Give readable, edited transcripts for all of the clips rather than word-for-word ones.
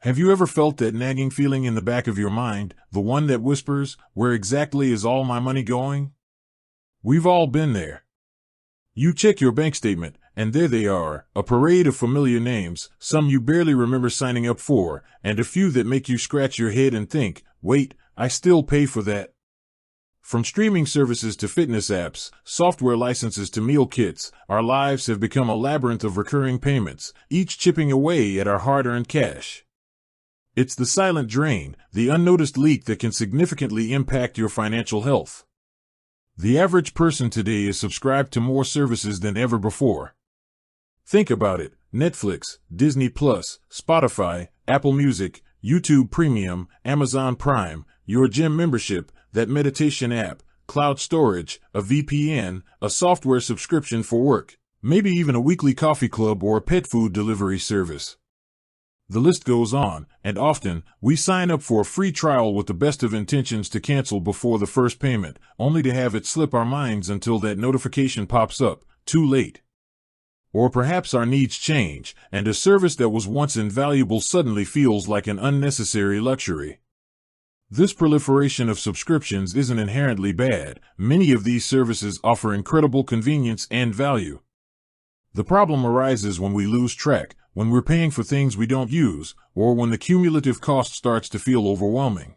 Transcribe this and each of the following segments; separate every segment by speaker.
Speaker 1: Have you ever felt that nagging feeling in the back of your mind, the one that whispers, "Where exactly is all my money going?" We've all been there. You check your bank statement, and there they are, a parade of familiar names, some you barely remember signing up for, and a few that make you scratch your head and think, "Wait, I still pay for that." From streaming services to fitness apps, software licenses to meal kits, our lives have become a labyrinth of recurring payments, each chipping away at our hard-earned cash. It's the silent drain, the unnoticed leak that can significantly impact your financial health. The average person today is subscribed to more services than ever before. Think about it: Netflix, Disney Plus, Spotify, Apple Music, YouTube Premium, Amazon Prime, your gym membership, that meditation app, cloud storage, a VPN, a software subscription for work, maybe even a weekly coffee club or a pet food delivery service. The list goes on, and often, we sign up for a free trial with the best of intentions to cancel before the first payment, only to have it slip our minds until that notification pops up, too late. Or perhaps our needs change, and a service that was once invaluable suddenly feels like an unnecessary luxury. This proliferation of subscriptions isn't inherently bad. Many of these services offer incredible convenience and value. The problem arises when we lose track, when we're paying for things we don't use, or when the cumulative cost starts to feel overwhelming.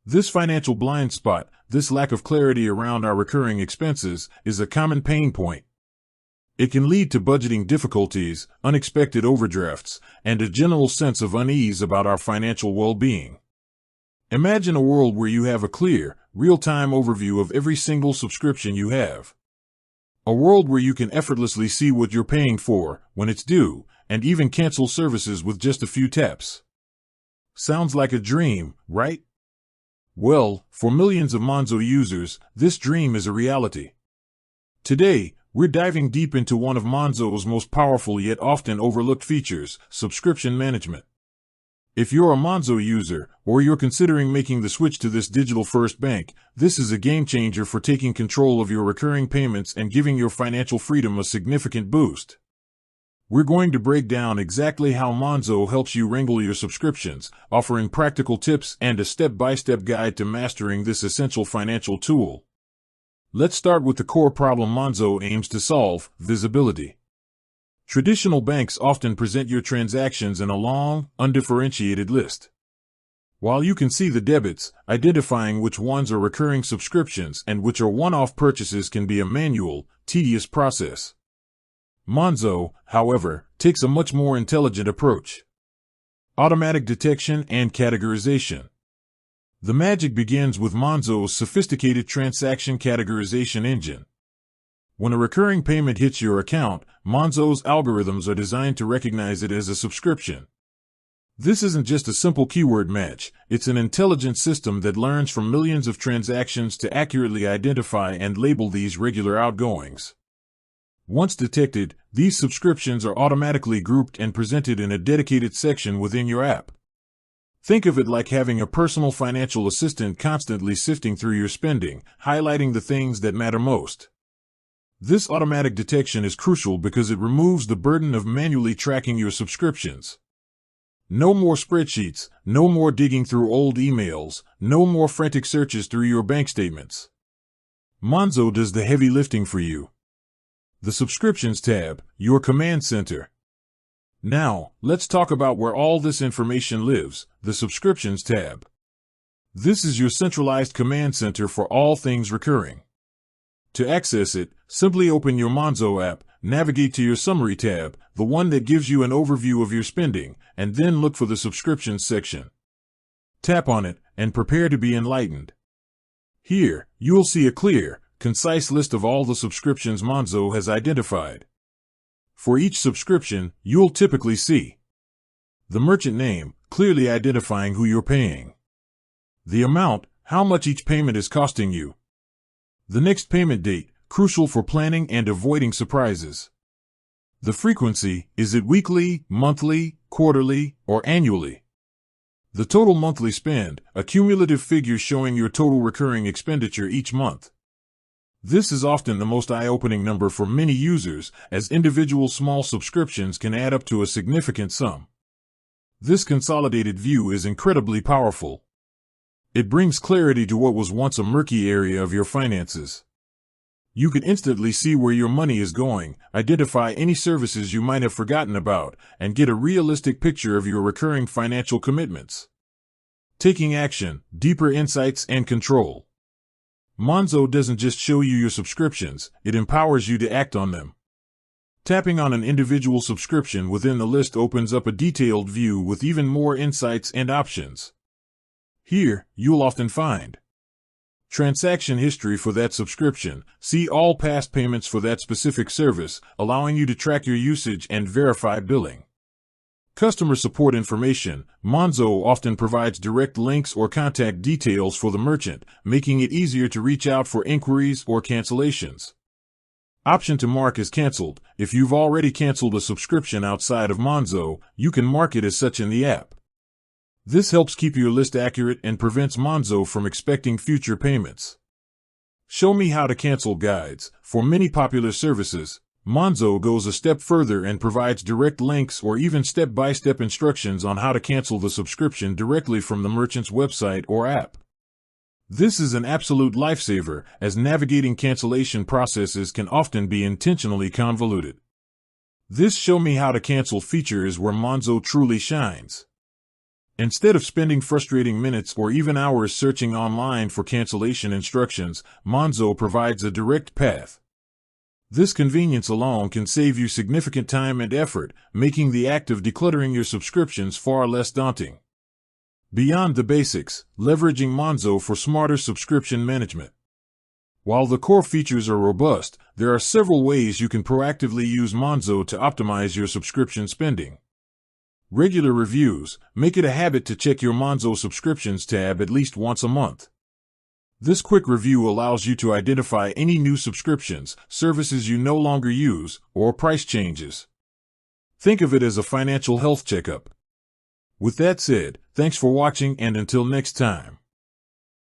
Speaker 1: This financial blind spot, this lack of clarity around our recurring expenses, is a common pain point. It can lead to budgeting difficulties, unexpected overdrafts, and a general sense of unease about our financial well-being. Imagine a world where you have a clear, real-time overview of every single subscription you have. A world where you can effortlessly see what you're paying for, when it's due, and even cancel services with just a few taps. Sounds like a dream, right? Well, for millions of Monzo users, this dream is a reality. Today, we're diving deep into one of Monzo's most powerful yet often overlooked features: subscription management. If you're a Monzo user, or you're considering making the switch to this digital-first bank, this is a game-changer for taking control of your recurring payments and giving your financial freedom a significant boost. We're going to break down exactly how Monzo helps you wrangle your subscriptions, offering practical tips and a step-by-step guide to mastering this essential financial tool. Let's start with the core problem Monzo aims to solve: visibility. Traditional banks often present your transactions in a long, undifferentiated list. While you can see the debits, identifying which ones are recurring subscriptions and which are one-off purchases can be a manual, tedious process. Monzo, however, takes a much more intelligent approach. Automatic detection and categorization. The magic begins with Monzo's sophisticated transaction categorization engine. When a recurring payment hits your account, Monzo's algorithms are designed to recognize it as a subscription. This isn't just a simple keyword match, it's an intelligent system that learns from millions of transactions to accurately identify and label these regular outgoings. Once detected, these subscriptions are automatically grouped and presented in a dedicated section within your app. Think of it like having a personal financial assistant constantly sifting through your spending, highlighting the things that matter most. This automatic detection is crucial because it removes the burden of manually tracking your subscriptions. No more spreadsheets, no more digging through old emails, no more frantic searches through your bank statements. Monzo does the heavy lifting for you. The Subscriptions tab, your command center. Now, let's talk about where all this information lives: the Subscriptions tab. This is your centralized command center for all things recurring. To access it, simply open your Monzo app, navigate to your Summary tab, the one that gives you an overview of your spending, and then look for the Subscriptions section. Tap on it, and prepare to be enlightened. Here, you'll see a clear, concise list of all the subscriptions Monzo has identified. For each subscription, you'll typically see the merchant name, clearly identifying who you're paying; the amount, how much each payment is costing you; the next payment date, crucial for planning and avoiding surprises; the frequency, is it weekly, monthly, quarterly, or annually; the total monthly spend, a cumulative figure showing your total recurring expenditure each month. This is often the most eye-opening number for many users, as individual small subscriptions can add up to a significant sum. This consolidated view is incredibly powerful. It brings clarity to what was once a murky area of your finances. You can instantly see where your money is going, identify any services you might have forgotten about, and get a realistic picture of your recurring financial commitments. Taking action, deeper insights, and control. Monzo doesn't just show you your subscriptions, it empowers you to act on them. Tapping on an individual subscription within the list opens up a detailed view with even more insights and options. Here, you'll often find transaction history for that subscription, see all past payments for that specific service, allowing you to track your usage and verify billing. Customer support information. Monzo often provides direct links or contact details for the merchant, making it easier to reach out for inquiries or cancellations. Option to mark as canceled. If you've already canceled a subscription outside of Monzo, you can mark it as such in the app. This helps keep your list accurate and prevents Monzo from expecting future payments. Show me how to cancel guides. For many popular services, Monzo goes a step further and provides direct links or even step-by-step instructions on how to cancel the subscription directly from the merchant's website or app. This is an absolute lifesaver, as navigating cancellation processes can often be intentionally convoluted. This Show Me How to Cancel feature is where Monzo truly shines. Instead of spending frustrating minutes or even hours searching online for cancellation instructions, Monzo provides a direct path. This convenience alone can save you significant time and effort, making the act of decluttering your subscriptions far less daunting. Beyond the basics, leveraging Monzo for smarter subscription management. While the core features are robust, there are several ways you can proactively use Monzo to optimize your subscription spending. Regular reviews. Make it a habit to check your Monzo subscriptions tab at least once a month. This quick review allows you to identify any new subscriptions, services you no longer use, or price changes. Think of it as a financial health checkup. With that said, thanks for watching, and until next time.